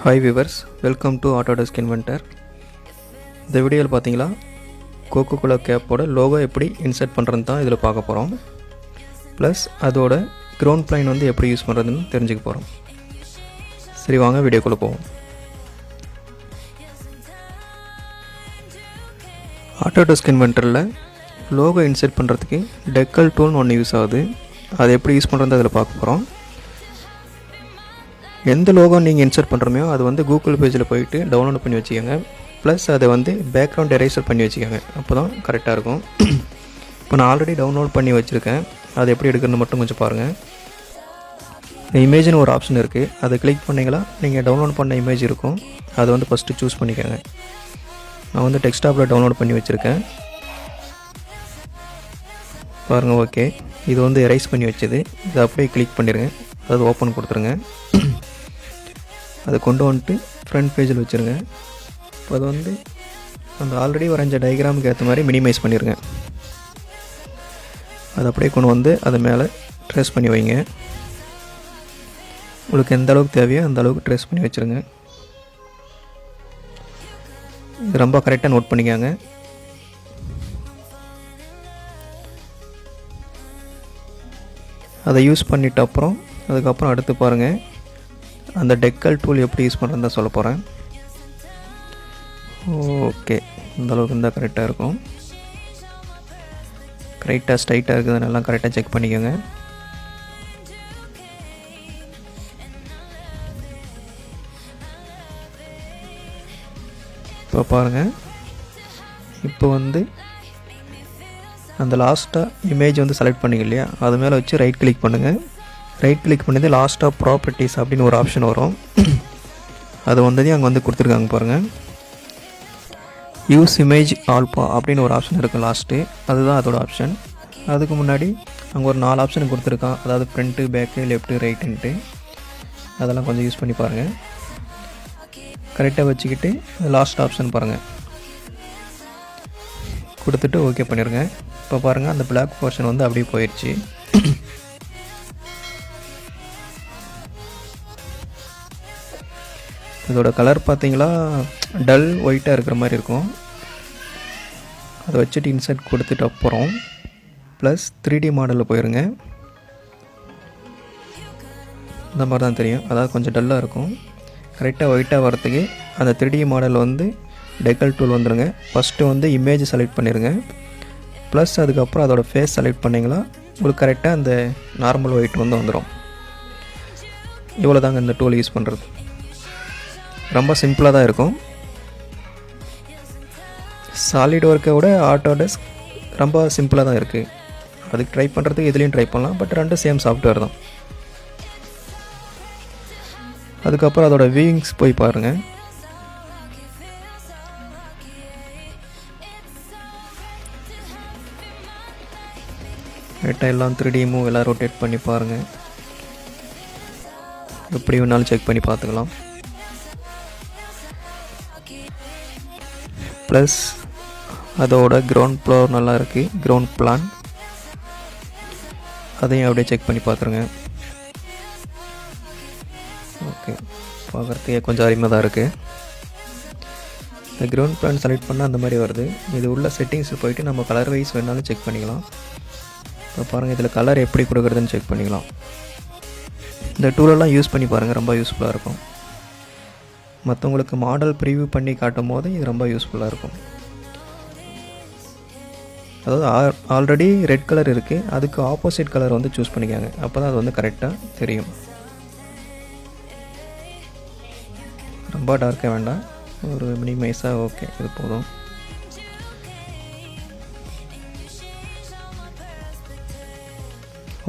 Hi viewers, welcome to Autodesk Inventor. இந்த வீடியோவில் பார்த்தீங்களா கோகோகோலா கேப்போட லோகோ எப்படி இன்சர்ட் பண்ணுறது தான் இதில் பார்க்க போகிறோம். ப்ளஸ் அதோட கிரவுண்ட் பிளைன் வந்து எப்படி யூஸ் பண்ணுறதுன்னு தெரிஞ்சுக்க போகிறோம். சரி வாங்க வீடியோக்குள்ளே போவோம். ஆட்டோடெஸ்க் இன்வென்டரில் லோகோ இன்சர்ட் பண்ணுறதுக்கு டெக்கல் டூல்னு ஒன்று யூஸ் ஆகுது. அதை எப்படி யூஸ் பண்ணுறது அதில் பார்க்க போகிறோம். எந்த லோகோ நீங்கள் இன்சர்ட் பண்ணுறோமோ அது வந்து கூகுள் பேஜில் போயிட்டு டவுன்லோட் பண்ணி வச்சுக்கோங்க. ப்ளஸ் அதை வந்து பேக்ரவுண்ட் எரேசர் பண்ணி வச்சுக்கோங்க. அப்போ தான் கரெக்டாக இருக்கும். இப்போ நான் ஆல்ரெடி டவுன்லோட் பண்ணி வச்சுருக்கேன். அதை எப்படி எடுக்கிறதுன்னு மட்டும் கொஞ்சம் பாருங்கள். இமேஜ்னு ஒரு ஆப்ஷன் இருக்குது. அதை கிளிக் பண்ணிங்களா நீங்கள் டவுன்லோட் பண்ண இமேஜ் இருக்கும். அதை வந்து ஃபஸ்ட்டு சூஸ் பண்ணிக்கோங்க. நான் வந்து டெஸ்க்டாப்பில் டவுன்லோட் பண்ணி வச்சுருக்கேன் பாருங்கள். ஓகே, இது வந்து எரேஸ் பண்ணி வச்சது. இதை அப்படியே கிளிக் பண்ணிடுங்க. அதாவது ஓப்பன் கொடுத்துருங்க. அதை கொண்டு வந்துட்டு ஃப்ரண்ட் பேஜில் வச்சுருங்க. இப்போ அது வந்து அந்த ஆல்ரெடி வரைஞ்ச டயக்ராமுக்கு ஏற்ற மாதிரி மினிமைஸ் பண்ணிடுங்க. அதை அப்படியே கொண்டு வந்து அதை மேலே ட்ரேஸ் பண்ணி வைங்க. உங்களுக்கு எந்த அளவுக்கு தேவையோ அந்த அளவுக்கு ட்ரேஸ் பண்ணி வச்சுருங்க. இது ரொம்ப கரெக்டாக நோட் பண்ணிக்காங்க. அதை யூஸ் பண்ணிட்ட அப்புறம் அதுக்கப்புறம் அடுத்து பாருங்கள், அந்த டெக்கல் டூல் எப்படி யூஸ் பண்ணுறதுன்னு தான் சொல்ல போகிறேன். ஓகே, இந்த அளவுக்கு இருந்தால் கரெக்டாக இருக்கும். கரெக்டாக ஸ்ட்ரைட்டாக இருக்குதுன்னு எல்லாம் கரெக்டாக செக் பண்ணிக்கோங்க. இப்போ பாருங்கள், இப்போ வந்து அந்த லாஸ்ட்டாக இமேஜ் வந்து செலக்ட் பண்ணிங்க இல்லையா, அது மேலே வச்சு ரைட் கிளிக் பண்ணுங்கள். ரைட் கிளிக் பண்ணி லாஸ்ட்டாக ப்ராப்பர்ட்டிஸ் அப்படின்னு ஒரு ஆப்ஷன் வரும். அது வந்ததையும் அங்கே வந்து கொடுத்துருக்காங்க பாருங்கள். யூஸ் இமேஜ் ஆல்பா அப்படின்னு ஒரு ஆப்ஷன் இருக்குது லாஸ்ட்டு. அதுதான் அதோட ஆப்ஷன். அதுக்கு முன்னாடி அங்கே ஒரு 4 ஆப்ஷன் கொடுத்துருக்கான். அதாவது ஃப்ரண்ட்டு, பேக்கு, லெஃப்ட்டு, ரைட்டுன்ட்டு. அதெல்லாம் கொஞ்சம் யூஸ் பண்ணி பாருங்கள். கரெக்டாக வச்சுக்கிட்டு லாஸ்ட் ஆப்ஷன் பாருங்கள் கொடுத்துட்டு ஓகே பண்ணிடுங்க. இப்போ பாருங்கள், அந்த பிளாக் போர்ஷன் வந்து அப்படியே போயிடுச்சு. இதோட கலர் பார்த்தீங்களா டல் ஒயிட்டாக இருக்கிற மாதிரி இருக்கும். அதை வச்சுட்டு இன்சர்ட் கொடுத்துட்டு அப்புறம் ப்ளஸ் 3D மாடலில் போயிருங்க. இந்த மாதிரி தான் தெரியும். அதாவது கொஞ்சம் டல்லாக இருக்கும். கரெக்டாக ஒயிட்டாக வரத்துக்கு அந்த 3D மாடல் வந்து டெக்கல் டூல் வந்துடுங்க. ஃபஸ்ட்டு வந்து இமேஜ் செலக்ட் பண்ணிடுங்க. ப்ளஸ் அதுக்கப்புறம் அதோட ஃபேஸ் செலக்ட் பண்ணிங்களா உங்களுக்கு கரெக்டாக அந்த நார்மல் ஒயிட் வந்து வந்துடும். இவ்வளோ தாங்க இந்த டூல் யூஸ் பண்ணுறது. ரொம்ப சிம்பிளாக தான் இருக்கும். சாலிட் ஒர்க்கை விட ஆட்டோடெஸ்க் ரொம்ப சிம்பிளாக தான் இருக்குது. அதுக்கு ட்ரை பண்ணுறதுக்கு இதுலேயும் ட்ரை பண்ணலாம். பட் ரெண்டும் சேம் சாஃப்ட்வேர் தான். அதுக்கப்புறம் அதோட வியூவிங்ஸ் போய் பாருங்கள். கரெக்டாக எல்லாம் 3D மூவ் எல்லாம் ரொட்டேட் பண்ணி பாருங்கள். எப்படி வேணாலும் செக் பண்ணி பார்த்துக்கலாம். ப்ளஸ் அதோட கிரவுண்ட் ஃப்ளோர் நல்லா இருக்குது. கிரவுண்ட் பிளான் அதையும் அப்படியே செக் பண்ணி பார்த்துருங்க. ஓகே, பார்க்குறதுக்கே கொஞ்சம் அருமையாக தான் இருக்குது. இந்த கிரவுண்ட் பிளான் செலக்ட் பண்ணால் அந்த மாதிரி வருது. இது உள்ள செட்டிங்ஸில் போயிட்டு நம்ம கலர் வைஸ் வேணாலும் செக் பண்ணிக்கலாம். இப்போ பாருங்கள், இதில் கலர் எப்படி கொடுக்குறதுன்னு செக் பண்ணிக்கலாம். இந்த டூலெல்லாம் யூஸ் பண்ணி பாருங்கள், ரொம்ப யூஸ்ஃபுல்லாக இருக்கும். மற்றவங்களுக்கு மாடல் ப்ரிவியூ பண்ணி காட்டும் போது இது ரொம்ப யூஸ்ஃபுல்லாக இருக்கும். அதாவது ஆல்ரெடி ரெட் கலர் இருக்குது, அதுக்கு ஆப்போசிட் கலர் வந்து சூஸ் பண்ணிக்காங்க. அப்போ தான் அது வந்து கரெக்டாக தெரியும். ரொம்ப டார்க்காக வேண்டாம், ஒரு மினிமைஸாக ஓகே, இது போதும்.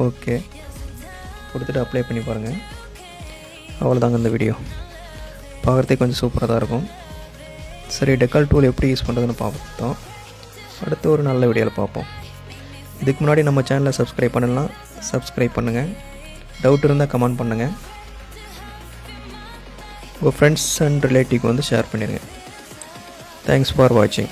ஓகே கொடுத்துட்டு அப்ளை பண்ணி பாருங்கள். அவ்வளோதாங்க இந்த வீடியோ. பார்க்குறதுக்கு கொஞ்சம் சூப்பராக தான் இருக்கும். சரி, டெக்கல் டூல் எப்படி யூஸ் பண்ணுறதுன்னு பார்த்தோம். அடுத்து ஒரு நல்ல வீடியோவில் பார்ப்போம். இதுக்கு முன்னாடி நம்ம சேனலை சப்ஸ்கிரைப் பண்ணலாம், சப்ஸ்கிரைப் பண்ணுங்கள். டவுட் இருந்தால் கமெண்ட் பண்ணுங்கள். உங்கள் ஃப்ரெண்ட்ஸ் அண்ட் ரிலேட்டிவ்க்கு வந்து ஷேர் பண்ணிடுங்க. தேங்க்ஸ் ஃபார் வாட்சிங்.